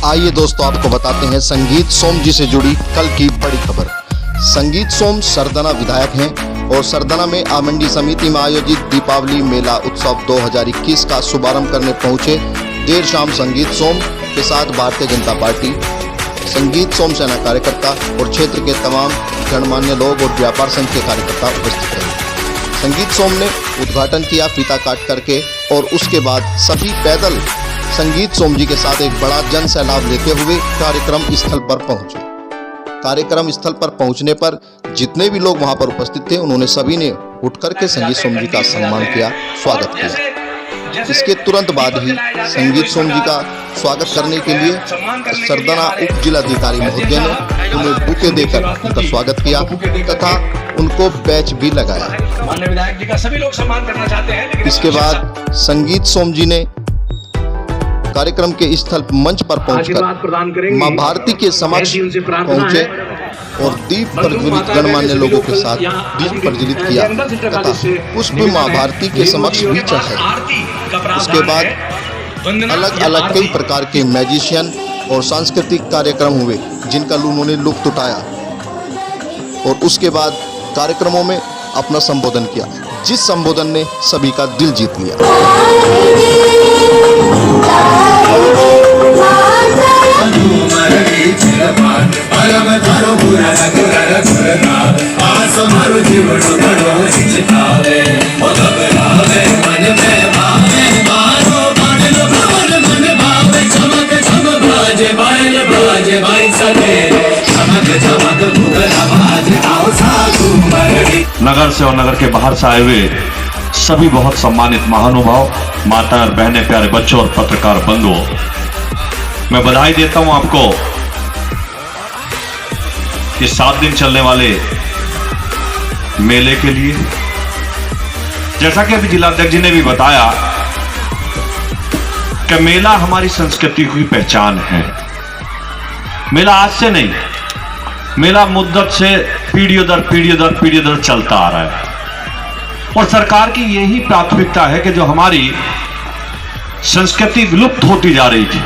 आइए दोस्तों, आपको बताते हैं संगीत सोम जी से जुड़ी कल की बड़ी खबर। संगीत सोम सरदना विधायक हैं और सरदना में आमंडी समिति में आयोजित दीपावली मेला उत्सव 2021 का शुभारंभ करने पहुंचे। देर शाम संगीत सोम के साथ भारतीय जनता पार्टी, संगीत सोम सेना कार्यकर्ता और क्षेत्र के तमाम गणमान्य लोग और व्यापार संघ के कार्यकर्ता उपस्थित रहे। संगीत सोम ने उद्घाटन किया फीता काट करके और उसके बाद सभी पैदल संगीत सोम जी के साथ एक बड़ा जन सैलाब लेते हुए कार्यक्रम स्थल पर पहुंचे। कार्यक्रम स्थल पर पहुंचने पर जितने भी लोग वहां पर उपस्थित थे, उन्होंने सभी ने उठकर के संगीत सोम जी का सम्मान किया, स्वागत किया। इसके तुरंत बाद ही संगीत सोम जी का स्वागत करने के लिए सरदना उप जिलाधिकारी महोदय ने उन्हें बुके देकर उनका स्वागत किया तथा उनको बैच भी लगाया। माननीय विधायक जी का सभी लोग सम्मान करना चाहते हैं। इसके बाद संगीत सोम जी ने कार्यक्रम के स्थल मंच पर पहुंचकर मां भारती के समक्ष पहुंचे और दीप प्रज्वलित गणमान्य लोगों के साथ दीप प्रज्वलित किया तथा पुष्प मां भारती के समक्ष भी चढ़ाए। उसके बाद अलग अलग कई प्रकार के मैजिशियन और सांस्कृतिक कार्यक्रम हुए जिनका उन्होंने लुत्फ उठाया और उसके बाद कार्यक्रमों में अपना संबोधन किया, जिस संबोधन ने सभी का दिल जीत लिया। नगर से और नगर के बाहर से आए हुए सभी बहुत सम्मानित महानुभाव, माता और बहने, प्यारे बच्चों और पत्रकार बंधुओं, मैं बधाई देता हूं आपको ये 7 दिन चलने वाले मेले के लिए। जैसा कि अभी जिलाध्यक्ष जी ने भी बताया कि मेला हमारी संस्कृति की पहचान है। मेला आज से नहीं, मेला मुद्दत से पीढ़ियों दर पीढ़ियों दर चलता आ रहा है और सरकार की यही प्राथमिकता है कि जो हमारी संस्कृति विलुप्त होती जा रही थी,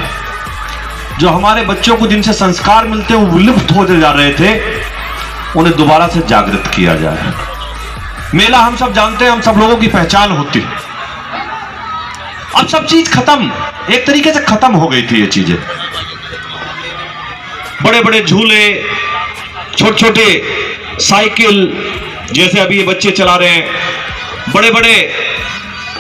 जो हमारे बच्चों को जिनसे संस्कार मिलते हैं वो विलुप्त होते जा रहे थे, उन्हें दोबारा से जागृत किया जाए। मेला हम सब जानते हैं, हम सब लोगों की पहचान होती। अब सब चीज खत्म, एक तरीके से खत्म हो गई थी ये चीजें। बड़े बड़े झूले, छोटे छोटे साइकिल जैसे अभी ये बच्चे चला रहे हैं, बड़े बड़े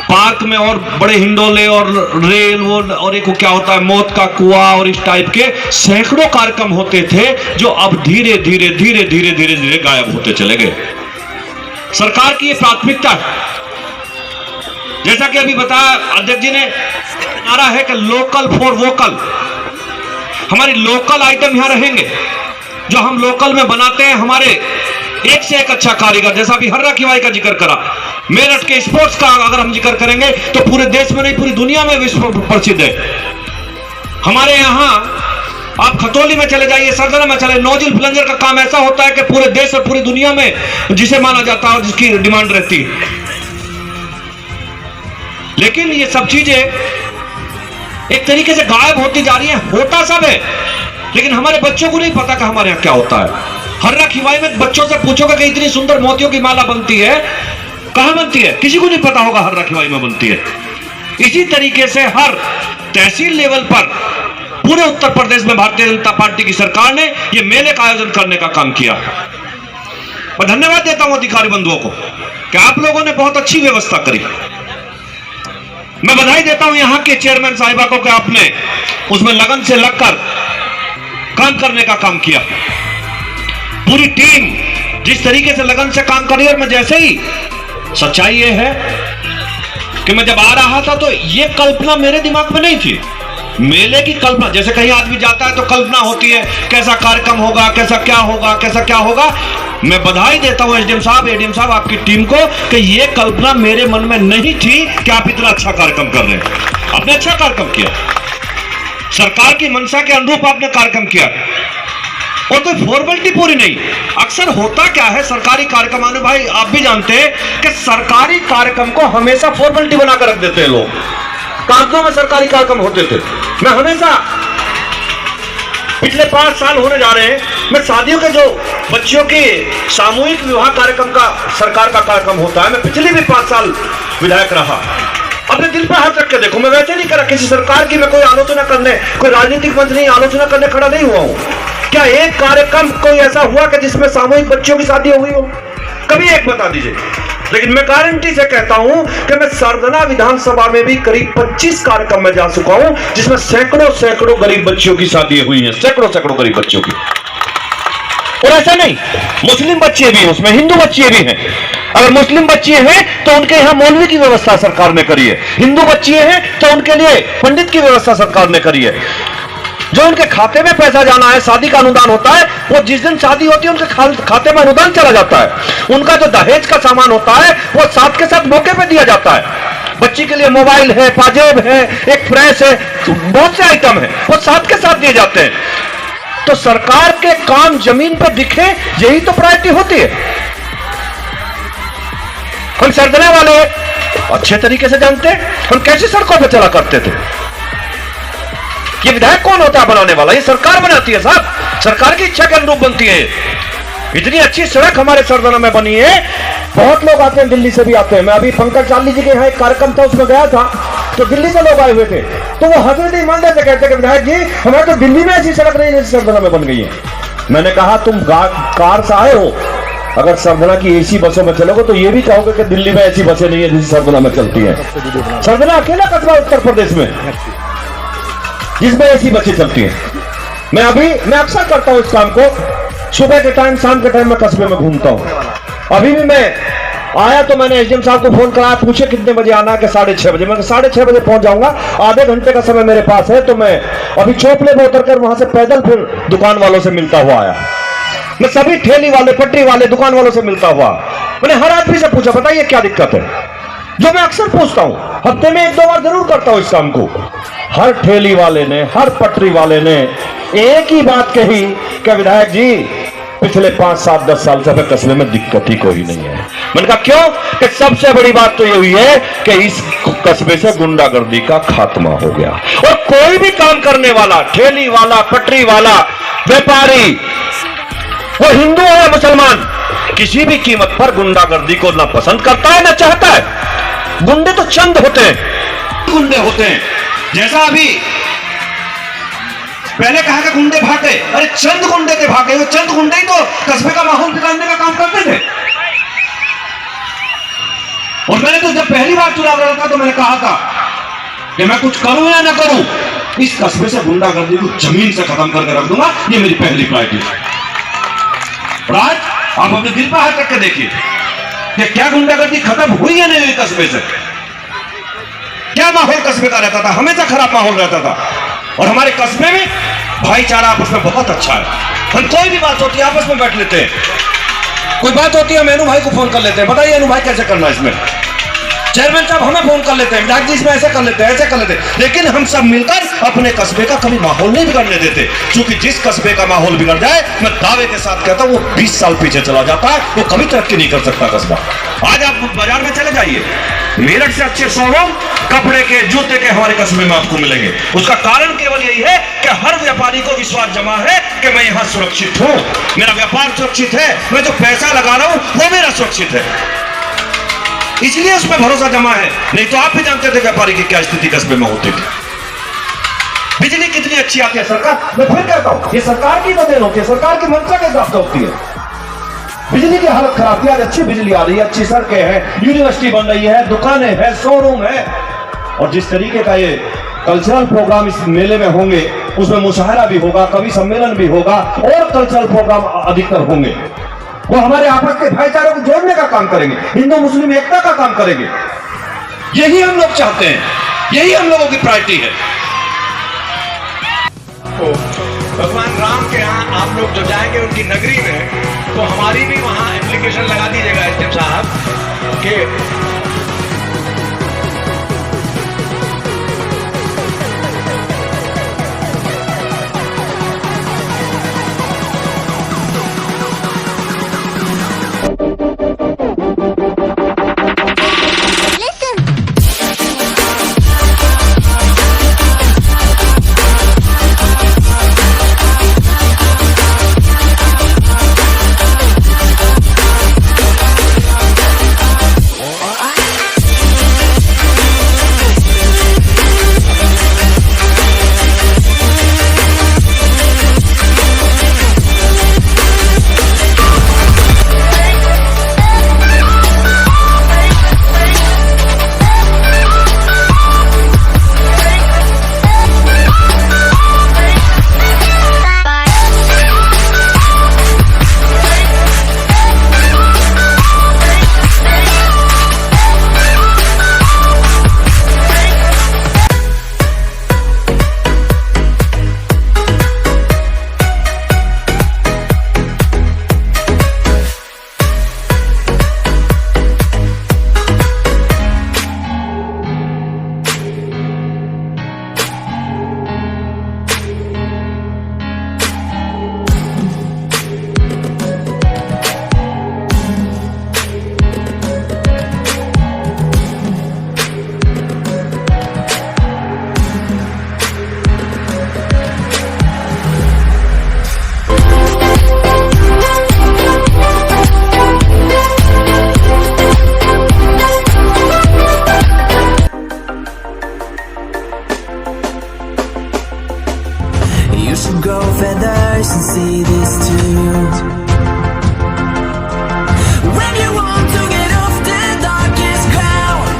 पार्क में और बड़े हिंडोले और रेल और एक क्या होता है मौत का कुआं और इस टाइप के सैकड़ों कार्यक्रम होते थे जो अब धीरे धीरे गायब होते चले गए। सरकार की ये प्राथमिकता है। जैसा कि अभी बताया अध्यक्ष जी ने, नारा है कि लोकल फॉर वोकल। हमारी लोकल आइटम यहां रहेंगे, जो हम लोकल में बनाते हैं, हमारे एक से एक अच्छा कारीगर। जैसा अभी हर्रा खिवाई का जिक्र करा, मेरठ के स्पोर्ट्स का अगर हम जिक्र करेंगे तो पूरे देश में नहीं पूरी दुनिया में विश्व प्रसिद्ध है। हमारे यहाँ आप खतौली में चले जाइए, सरदना में चले, नोजिल प्लंजर का काम ऐसा होता है कि पूरे देश और पूरी दुनिया में जिसे माना जाता है और जिसकी डिमांड रहती है। लेकिन ये सब चीजें एक तरीके से गायब होती जा रही है। होता सब है लेकिन हमारे बच्चों को नहीं पता कि हमारे यहाँ क्या होता है। हर्रा खिवाई में बच्चों से पूछोगे कि इतनी सुंदर मोतियों की माला बनती है, कहां बनती है, किसी को नहीं पता होगा हर्रा खिवाई में बनती है। इसी तरीके से हर तहसील लेवल पर पूरे उत्तर प्रदेश में भारतीय जनता पार्टी की सरकार ने यह मेले का आयोजन करने का काम किया। मैं धन्यवाद देता हूं अधिकारी बंधुओं को कि आप लोगों ने बहुत अच्छी व्यवस्था करी। मैं बधाई देता हूं यहां के चेयरमैन साहिबा को कि आपने उसमें लगन से लगकर काम करने का काम किया। पूरी टीम जिस तरीके से लगन से काम कर रही है, और मैं जैसे ही सच्चाई ये है कि मैं जब आ रहा था तो ये कल्पना मेरे दिमाग में नहीं थी। मेले की कल्पना, जैसे कहीं आदमी जाता है तो कल्पना होती है कैसा कार्यक्रम होगा, कैसा क्या होगा। मैं बधाई देता हूं एसडीएम साहब, एडीएम साहब, आपकी टीम को कि ये कल्पना मेरे मन में नहीं थी कि आप इतना अच्छा कार्यक्रम कर रहे हैं। आपने अच्छा कार्यक्रम किया, सरकार की मंशा के अनुरूप आपने कार्यक्रम किया और कोई फॉर्मेलिटी पूरी नहीं। अक्सर होता क्या है सरकारी कार्यक्रम, आने भाई आप भी जानते हैं कि सरकारी कार्यक्रम को हमेशा फॉर्मेलिटी बनाकर रख देते हैं लोग। कागजों में सरकारी कार्यक्रम होते थे। मैं हमेशा पिछले 5 साल होने जा रहे हैं, मैं शादियों के जो बच्चियों के सामूहिक विवाह कार्यक्रम का सरकार का कार्यक्रम होता है, मैं पिछले भी 5 साल विधायक रहा। अपने दिल पे हाथ रख के देखो, मैं वैसे नहीं करा किसी सरकार की, मैं कोई आलोचना करने, कोई राजनीतिक मंच नहीं आलोचना करने खड़ा नहीं हुआ हूं। क्या एक कार्यक्रम कोई ऐसा हुआ कि जिसमें सामूहिक बच्चों की शादी हो गई हो? कभी एक बता दीजिए। लेकिन मैं गारंटी से कहता हूं कि मैं सरदना विधानसभा में भी करीब 25 कार्यक्रम में जा चुका हूं, जिसमें सैकड़ों गरीब बच्चियों की शादी हुई है, सैकड़ों गरीब बच्चों की। और ऐसा नहीं, मुस्लिम बच्चे भी हैं उसमें, हिंदू बच्चे भी हैं। अगर मुस्लिम बच्चे हैं तो उनके यहां मौलवी की व्यवस्था सरकार ने करी है, हिंदू बच्चे हैं तो उनके लिए पंडित की व्यवस्था सरकार ने करी है। जो उनके खाते में पैसा जाना है, शादी का अनुदान होता है, वो जिस दिन शादी होती है उनके खाते में अनुदान चला जाता है। उनका जो दहेज का सामान होता है वो साथ के साथ मौके पे दिया जाता है। बच्ची के लिए मोबाइल है, पाजेब है, एक प्रेस है, बहुत से आइटम है, वो साथ के साथ दिए जाते हैं। तो सरकार के काम जमीन पर दिखे, यही तो प्रायोरिटी होती है। हम सरदना वाले अच्छे तरीके से जानते हैं हम कैसे सड़कों पर चला करते थे। ये विधायक कौन होता है बनाने वाला? ये सरकार बनाती है साहब, सरकार की इच्छा के अनुरूप बनती है। इतनी अच्छी सड़क हमारे सरदना में बनी है, बहुत लोग आते हैं, दिल्ली से भी आते हैं। मैं अभी पंकज चाली जी के यहाँ एक कार्यक्रम था, उसमें गया था, तो दिल्ली से लोग आए हुए थे, तो वो हजरत ईमानदार से कहते हैं कि विधायक जी हमारे तो दिल्ली में ऐसी सड़क नहीं जैसी सरदना में बन गई है। मैंने कहा तुम कार से आए हो, अगर सरदना की एसी बसों में चलोगे तो ये भी कहोगे कि दिल्ली में ऐसी बसें नहीं है जैसी सरदना में चलती है। सरदना अकेला कस्बा उत्तर प्रदेश में जिसमें ऐसी बसें चलती हैं। मैं अक्सर करता हूं इस काम को, सुबह के टाइम, शाम के टाइम में कस्बे में घूमता हूं। अभी भी मैं आया तो मैंने एसडीएम साहब को फोन करा, पूछे कितने बजे आना है, कि 6:30 बजे। मैं 6:30 बजे पहुंच जाऊंगा, आधे घंटे का समय मेरे पास है। तो मैं अभी चौपले में उतरकर वहां से पैदल फिर दुकान वालों से मिलता हुआ आया। मैं सभी ठेली वाले, पटरी वाले, दुकान वालों से मिलता हुआ, मैंने हर आदमी से पूछा बताइए क्या दिक्कत है, जो मैं अक्सर पूछता हूं, हफ्ते में 1-2 बार जरूर करता हूं इस काम को। हर ठेली वाले ने, हर पटरी वाले ने एक ही बात कही कि विधायक जी पिछले 5, 7, 10 साल से कस्बे में दिक्कत ही कोई नहीं है। मैंने कहा क्यों? कि सबसे बड़ी बात तो ये हुई है कि इस कस्बे से गुंडागर्दी का खात्मा हो गया, और कोई भी काम करने वाला, ठेली वाला, पटरी वाला, व्यापारी, वो हिंदू हो या मुसलमान, किसी भी कीमत पर गुंडागर्दी को ना पसंद करता है ना चाहता है। गुंडे तो चंद होते हैं, गुंडे होते हैं। जैसा अभी पहले कहा कि गुंडे भागे, अरे चंद गुंडे थे भागे, वो चंद गुंडे ही तो कस्बे का माहौल बिगाड़ने का काम करते थे। और मैंने तो जब पहली बार चुनाव लड़ा था तो मैंने कहा था कि मैं कुछ करूं या ना करूं, इस कस्बे से गुंडागर्दी को जमीन से खत्म करके रख दूंगा, ये मेरी पहली प्रायोरिटी है। और आज आप अपने दिल पर हाथ रख के देखिए कि क्या गुंडागर्दी खत्म हुई या नहीं हुई कस्बे से। क्या माहौल कस्बे का रहता था, हमेशा खराब माहौल रहता था। और हमारे कस्बे में भाईचारा आपस में बहुत अच्छा है। हम कोई भी बात होती है आपस में बैठ लेते हैं, कोई बात होती है हम अनु भाई को फोन कर लेते हैं, बताइए अनु भाई कैसे करना है इसमें। चेयरमैन साहब हमें फोन कर लेते हैं, विधायक जी इसमें ऐसे कर लेते हैं, ऐसे कर लेते हैं। लेकिन हम सब मिलकर अपने कस्बे का कभी माहौल नहीं बिगड़ने देते, क्योंकि जिस कस्बे का माहौल बिगड़ जाए, मैं दावे के साथ कहता हूं, वो 20 साल पीछे चला जाता है, वो कभी तरक्की नहीं कर सकता कस्बा। आज आप बाजार में चले जाइए, मेरठ से अच्छे शोरूम कपड़े के, जूते के हमारे कस्बे में आपको मिलेंगे। उसका कारण केवल यही है कि हर व्यापारी को विश्वास जमा है कि मैं यहां सुरक्षित हूं, मेरा व्यापार सुरक्षित है, मैं जो पैसा लगा रहा हूं वो मेरा सुरक्षित है, इसलिए उसमें भरोसा जमा है। नहीं तो आप भी जानते थे व्यापारी की क्या स्थिति कस्बे में होती थी। बिजली कितनी अच्छी आती है सरकार, मैं फिर कहता हूं ये सरकार की देन होती है, सरकार की मंशा के हिसाब से होती है। बिजली की हालत खराब थी, आज अच्छी बिजली आ रही है, अच्छी सड़कें हैं, यूनिवर्सिटी बन रही है, दुकानें हैं, शोरूम है। और जिस तरीके का ये कल्चरल प्रोग्राम इस मेले में होंगे, उसमें मुशायरा भी होगा, कवि सम्मेलन भी होगा, और कल्चरल प्रोग्राम अधिकतर होंगे, वो हमारे आपस के भाईचारे को जोड़ने का काम करेंगे, हिंदू मुस्लिम एकता का काम करेंगे। यही हम लोग चाहते हैं, यही हम लोगों की प्रायोरिटी है। तो भगवान राम के यहाँ आप लोग जो जाएंगे उनकी नगरी में, तो हमारी भी वहाँ एप्लीकेशन लगा दीजिएगा एसडीएम साहब के should grow feathers and see this too. When you want to get off the darkest ground,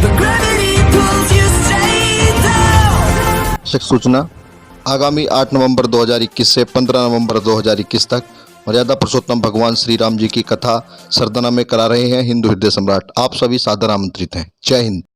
but gravity pulls you straight down. आवश्यक सूचना आगामी 8 नवंबर 2021 से 15 नवंबर 2021 तक मर्यादा पुरुषोत्तम भगवान श्री राम जी की कथा सरदना में करा रहे हैं हिंदू हृदय सम्राट। आप सभी सादर आमंत्रित हैं। जय हिंद।